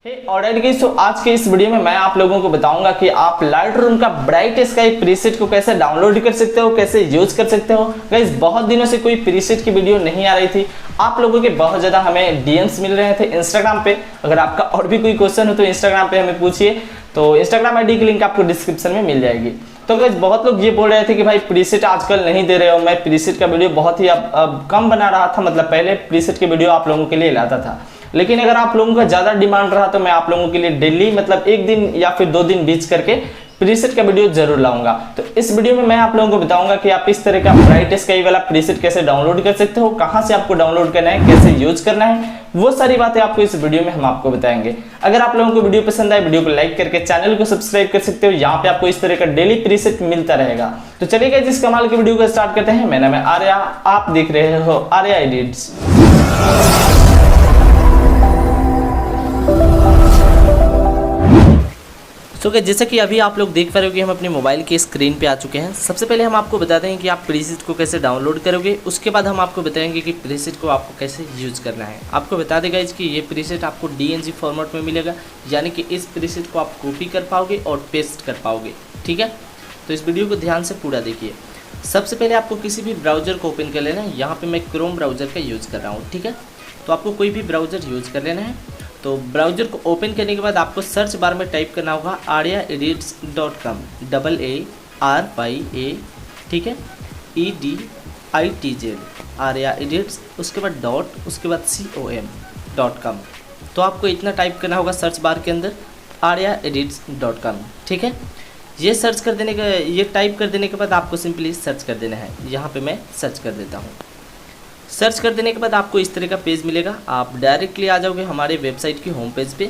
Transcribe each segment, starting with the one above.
Alright guys, तो आज के इस वीडियो में मैं आप लोगों को बताऊंगा कि आप लाइटरूम का ब्राइट स्काई प्रीसेट को कैसे डाउनलोड कर सकते हो, कैसे यूज कर सकते हो। गाइस बहुत दिनों से कोई प्रीसेट की वीडियो नहीं आ रही थी। आप लोगों के बहुत ज्यादा हमें डीएम्स मिल रहे थे इंस्टाग्राम पे। अगर आपका और भी कोई क्वेश्चन हो तो इंस्टाग्राम पे हमें पूछिए, तो इंस्टाग्राम आईडी की लिंक आपको डिस्क्रिप्शन में मिल जाएगी। तो गाइस बहुत लोग ये बोल रहे थे कि भाई प्रीसेट आजकल नहीं दे रहे हो। मैं प्रीसेट का वीडियो बहुत ही अब कम बना रहा था, मतलब पहले प्रीसेट की वीडियो आप लोगों के लिए लाता था, लेकिन अगर आप लोगों का ज्यादा डिमांड रहा तो मैं आप लोगों के लिए डेली मतलब एक दिन या फिर 2 दिन बीच करके प्रीसेट का वीडियो जरूर लाऊंगा। तो इस वीडियो में मैं आप लोगों को बताऊंगा कि आप इस तरह का ब्राइट स्काई वाला प्रीसेट कैसे डाउनलोड कर सकते हो, कहां से आपको डाउनलोड करना है, कैसे यूज करना है, वो सारी बातें आपको इस वीडियो में हम आपको बताएंगे। अगर आप लोगों को वीडियो पसंद आए, वीडियो को लाइक करके चैनल को सब्सक्राइब कर सकते हो। यहाँ पे आपको इस तरह का डेली प्रीसेट मिलता रहेगा। तो चलिए गाइस इस कमाल की वीडियो को स्टार्ट करते हैं। मेरा नाम है आर्या, आप देख रहे हो आर्या एडिट्स। तो जैसा कि अभी आप लोग देख पा रहे हो कि हम अपने मोबाइल के स्क्रीन पे आ चुके हैं। सबसे पहले हम आपको बताते हैं कि आप प्रीसेट को कैसे डाउनलोड करोगे, उसके बाद हम आपको बताएंगे कि प्रीसेट को आपको कैसे यूज करना है। आपको बता देगा कि ये प्रीसेट आपको DNG फॉर्मेट में मिलेगा, यानी कि इस प्रीसेट को आप कॉपी कर पाओगे और पेस्ट कर पाओगे। ठीक है, तो इस वीडियो को ध्यान से पूरा देखिए। सबसे पहले आपको किसी भी ब्राउजर को ओपन कर लेना है। यहाँ पर मैं क्रोम ब्राउजर का यूज़ कर रहा हूँ। ठीक है, तो आपको कोई भी ब्राउजर यूज़ कर लेना है। तो ब्राउजर को ओपन करने के बाद आपको सर्च बार में टाइप करना होगा aryaeditz.com, AARYA, ठीक है, EDITZ, आर्या एडिट्स, उसके बाद डॉट, उसके बाद com। तो आपको इतना टाइप करना होगा सर्च बार के अंदर aryaeditz.com। ठीक है, ये सर्च कर देने का, ये टाइप कर देने के बाद आपको सिंपली सर्च कर देना है। यहाँ पे मैं सर्च कर देता हूँ। सर्च कर देने के बाद आपको इस तरह का पेज मिलेगा। आप डायरेक्टली आ जाओगे हमारे वेबसाइट की होम पेज पे।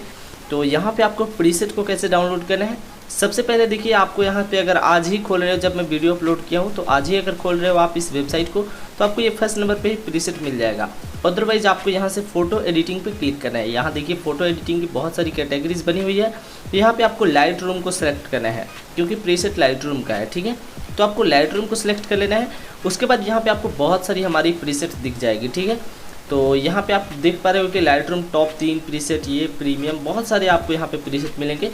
तो यहाँ पे आपको प्रीसेट को कैसे डाउनलोड करना है, सबसे पहले देखिए, आपको यहाँ पे अगर आज ही खोल रहे हो, जब मैं वीडियो अपलोड किया हूँ तो आज ही अगर खोल रहे हो आप इस वेबसाइट को, तो आपको ये फर्स्ट नंबर पे ही प्रीसेट मिल जाएगा। अदरवाइज आपको यहाँ से फ़ोटो एडिटिंग पे क्लिक करना है। यहाँ देखिए फ़ोटो एडिटिंग की बहुत सारी कैटेगरीज बनी हुई है। यहाँ पे आपको लाइट रूम को सिलेक्ट करना है, क्योंकि प्रीसेट लाइट रूम का है। ठीक है, तो आपको लाइट रूम को सिलेक्ट कर लेना है। उसके बाद यहाँ पे आपको बहुत सारी हमारी प्रीसेट दिख जाएगी। ठीक है, तो यहाँ पे आप देख पा रहे हो कि लाइट रूम टॉप 3 प्रीसेट, ये प्रीमियम, बहुत सारे आपको यहाँ पे प्रीसेट मिलेंगे।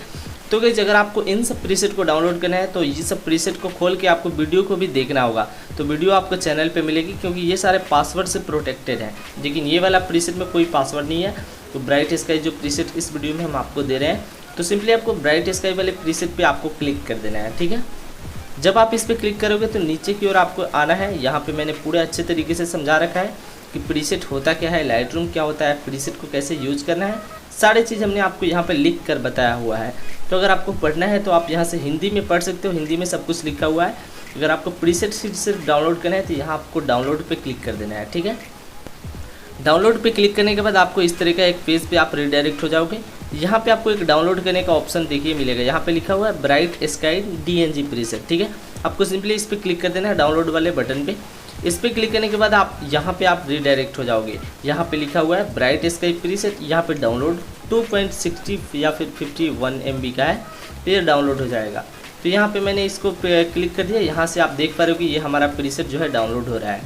तो गाइस अगर आपको इन सब प्रीसेट को डाउनलोड करना है तो ये सब प्रीसेट को खोल के आपको वीडियो को भी देखना होगा। तो वीडियो आपको चैनल पे मिलेगी, क्योंकि ये सारे पासवर्ड से प्रोटेक्टेड है, लेकिन ये वाला प्रीसेट में कोई पासवर्ड नहीं है। तो ब्राइट स्काई जो प्रीसेट इस वीडियो में हम आपको दे रहे हैं, तो सिंपली आपको ब्राइट स्काई वाले प्रीसेट पे आपको क्लिक कर देना है। ठीक है, जब आप इस पर क्लिक करोगे तो नीचे की ओर आपको आना है। यहाँ पे मैंने पूरे अच्छे तरीके से समझा रखा है कि प्रीसेट होता क्या है, लाइटरूम क्या होता है, प्रीसेट को कैसे यूज करना है, सारी चीज़ हमने आपको यहाँ पे लिख कर बताया हुआ है। तो अगर आपको पढ़ना है तो आप यहाँ से हिंदी में पढ़ सकते हो, हिंदी में सब कुछ लिखा हुआ है। अगर आपको प्रीसेट सिर्फ डाउनलोड करना है तो यहाँ आपको डाउनलोड पे क्लिक कर देना है। ठीक है, डाउनलोड पे क्लिक करने के बाद आपको इस तरह का एक पेज पे आप रिडायरेक्ट हो जाओगे। यहाँ पे आपको एक डाउनलोड करने का ऑप्शन देखिए मिलेगा। यहाँ पे लिखा हुआ है ब्राइट स्काई DNG प्रीसेट। ठीक है, आपको सिंपली इस पर क्लिक कर देना है, डाउनलोड वाले बटन पे। इस पर क्लिक करने के बाद आप यहाँ पे आप रिडायरेक्ट हो जाओगे। यहाँ पे लिखा हुआ है ब्राइट स्काई प्रीसेट, यहाँ पे डाउनलोड 2.60 या फिर 51 MB का है, तो ये डाउनलोड हो जाएगा। तो यहाँ पे मैंने इसको क्लिक कर दिया। यहाँ से आप देख पा रहे हो कि ये हमारा प्रीसेट जो है डाउनलोड हो रहा है।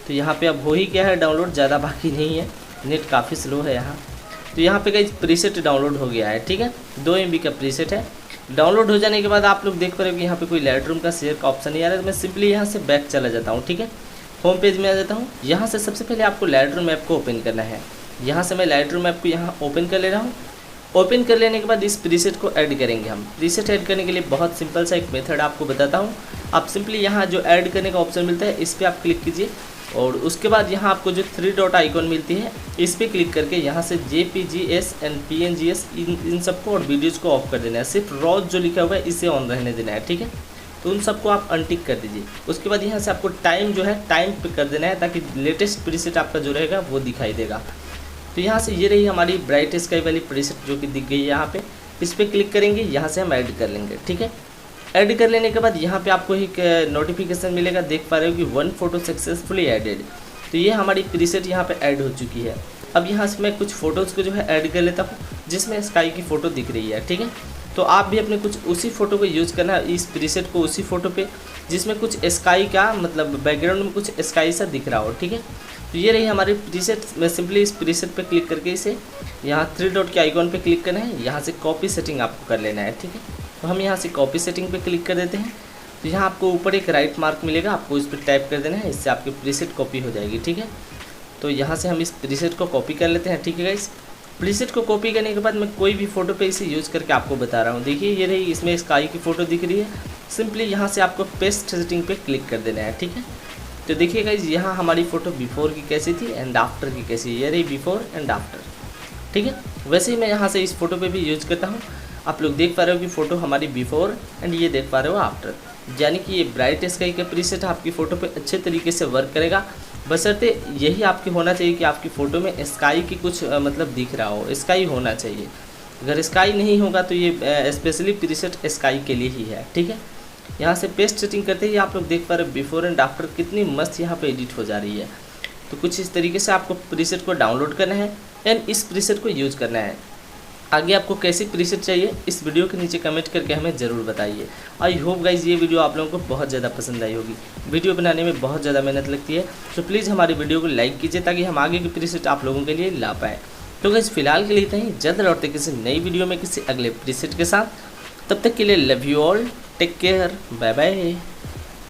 तो यहाँ पे अब हो ही गया है डाउनलोड, ज़्यादा बाकी नहीं है, नेट काफ़ी स्लो है यहाँ। तो यहाँ पे गाइस प्रीसेट डाउनलोड हो गया है। ठीक है, 2 MB का प्रीसेट है। डाउनलोड हो जाने के बाद आप लोग देख पा रहे हो कि यहाँ पे कोई लाइटरूम का शेयर का ऑप्शन नहीं आ रहा है। तो मैं सिंपली यहाँ से बैक चला जाता हूँ। ठीक है, होम पेज में आ जाता हूँ। यहाँ से सबसे पहले आपको लाइटरूम ऐप को ओपन करना है। यहाँ से मैं लाइटरूम ऐप को यहाँ ओपन कर ले रहा हूँ। ओपन कर लेने के बाद इस प्रीसेट को ऐड करेंगे हम। प्रीसेट ऐड करने के लिए बहुत सिंपल सा एक मेथड आपको बताता हूँ। आप सिंपली यहाँ जो ऐड करने का ऑप्शन मिलता है, इस पर आप क्लिक कीजिए, और उसके बाद यहाँ आपको जो 3 डॉट आइकॉन मिलती है, इस पर क्लिक करके यहाँ से JPGs एंड PNGs इन सबको और वीडियोज़ को ऑफ कर देना है। सिर्फ रॉ जो लिखा हुआ है इसे ऑन रहने देना है। ठीक है, तो उन सबको आप अनटिक कर दीजिए। उसके बाद यहाँ से आपको टाइम जो है टाइम पे कर देना है, ताकि लेटेस्ट प्रीसेट आपका जो रहेगा वो दिखाई देगा। तो यहाँ से ये रही हमारी ब्राइट स्काई वाली प्रीसेट जो कि दिख गई है यहाँ पे। इस पर क्लिक करेंगे, यहाँ से हम ऐड कर लेंगे। ठीक है, ऐड कर लेने के बाद यहाँ पे आपको एक नोटिफिकेशन मिलेगा, देख पा रहे हो कि 1 फोटो सक्सेसफुली एडेड। तो ये हमारी प्रीसेट यहाँ पे ऐड हो चुकी है। अब यहाँ से मैं कुछ फ़ोटोज़ को जो है ऐड कर लेता हूँ, जिसमें स्काई की फ़ोटो दिख रही है। ठीक है, तो आप भी अपने कुछ उसी फ़ोटो को यूज़ करना है, इस प्रीसेट को उसी फ़ोटो पे जिसमें कुछ स्काई का मतलब बैकग्राउंड में कुछ स्काई सा दिख रहा हो, ठीक है। तो ये रही हमारी प्रीसेट। मैं सिंपली इस प्रीसेट पे क्लिक करके इसे यहाँ 3 डॉट के आइकॉन पे क्लिक करना है, यहाँ से कॉपी सेटिंग आपको कर लेना है, ठीक है। तो हम यहाँ से कॉपी सेटिंग पे क्लिक कर देते हैं। तो यहाँ आपको ऊपर एक राइट मार्क मिलेगा, आपको इस पर टाइप कर देना है, इससे आपकी प्रीसेट कॉपी हो जाएगी, ठीक है। तो यहाँ से हम इस प्रीसेट को कॉपी कर लेते हैं, ठीक है गाइस। प्रीसेट को कॉपी करने के बाद मैं कोई भी फ़ोटो पे इसे यूज़ करके आपको बता रहा हूँ। देखिए ये रही, इसमें स्काई की फ़ोटो दिख रही है। सिंपली यहाँ से आपको पेस्ट सेटिंग पे क्लिक कर देना है, ठीक है। तो देखिए गाइस, यहाँ हमारी फ़ोटो बिफोर की कैसी थी एंड आफ्टर की कैसी, ये रही बिफोर एंड आफ्टर, ठीक है। वैसे ही मैं यहाँ से इस फ़ोटो पे भी यूज़ करता हूँ। आप लोग देख पा रहे हो कि फ़ोटो हमारी बिफोर एंड ये देख पा रहे हो आफ्टर, यानी कि ये ब्राइट स्काई का प्रीसेट आपकी फ़ोटो पे अच्छे तरीके से वर्क करेगा। बशर्ते यही आपकी होना चाहिए कि आपकी फ़ोटो में स्काई की कुछ मतलब दिख रहा हो, स्काई होना चाहिए। अगर स्काई नहीं होगा तो ये स्पेशली प्रीसेट स्काई के लिए ही है, ठीक है। यहाँ से पेस्ट सेटिंग करते ही आप लोग देख पा रहे हो बिफोर एंड आफ्टर कितनी मस्त यहाँ पे एडिट हो जा रही है। तो कुछ इस तरीके से आपको प्रीसेट को डाउनलोड करना है एंड इस प्रीसेट को यूज़ करना है। आगे आपको कैसी प्रीसेट चाहिए इस वीडियो के नीचे कमेंट करके हमें ज़रूर बताइए। आई होप गाइज ये वीडियो आप लोगों को बहुत ज़्यादा पसंद आई होगी। वीडियो बनाने में बहुत ज़्यादा मेहनत लगती है, तो प्लीज़ हमारी वीडियो को लाइक कीजिए ताकि हम आगे की प्रीसेट आप लोगों के लिए ला पाएँ। तो गाइज फिलहाल के लिए इतना ही, जल्द लौटते किसी नई वीडियो में किसी अगले प्रीसेट के साथ। तब तक के लिए love you all, take care, bye bye.